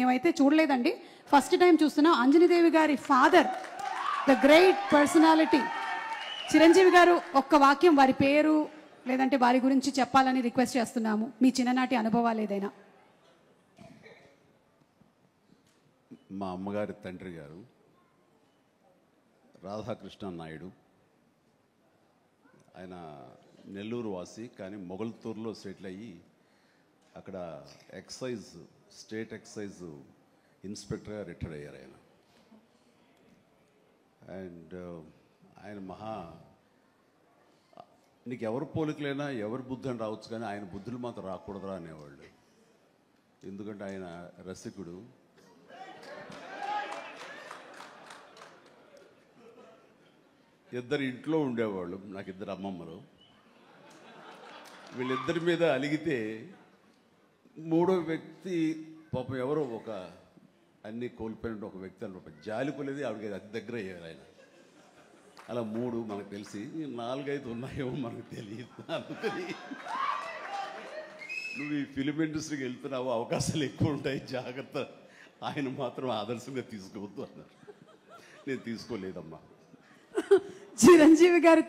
మేమైతే చూడలేదండి, first time చూస్తున్నాం. అంజనీదేవి గారి father, the great personality Chiranjeevi గారు, ఒక్క వాక్యం వారి పేరు లేదంటే వారి గురించి చెప్పాలని రిక్వెస్ట్ చేస్తున్నాము. మీ చిన్ననాటి అనుభవాలు ఏదైనా. మా అమ్మగారి తండ్రి గారు రాధాకృష్ణ నాయుడు. ఆయన నెల్లూరు వాసి, కానీ మొగల్తూరులో సెటిల్ అయ్యి అక్కడ స్టేట్ ఎక్సైజ్ ఇన్స్పెక్టర్గా రిటైర్ అయ్యారు ఆయన. అండ్ ఆయన నీకు ఎవరు పోలికలైనా ఎవరి బుద్ధి అని రావచ్చు, కానీ ఆయన బుద్ధులు మాత్రం రాకూడదురా అనేవాళ్ళు. ఎందుకంటే ఆయన రసికుడు. ఇద్దరు ఇంట్లో ఉండేవాళ్ళు, నాకు ఇద్దరు అమ్మమ్మలు. వీళ్ళిద్దరి మీద అలిగితే మూడో వ్యక్తి పాపం ఎవరో ఒక అన్నీ కోల్పోయిన ఒక వ్యక్తి అని జాలి కొలేది ఆవిడకి అతి దగ్గర అయ్యారు ఆయన. అలా మూడు మనకు తెలిసి 4-5 ఉన్నాయేమో మనకు తెలియదు. అందుకని నువ్వు ఈ ఫిలిం ఇండస్ట్రీకి వెళ్తున్నావు, అవకాశాలు ఎక్కువ ఉంటాయి, జాగ్రత్త, ఆయన మాత్రం ఆదర్శంగా తీసుకోవద్దు అన్నారు. నేను తీసుకోలేదమ్మా. చిరంజీవి గారి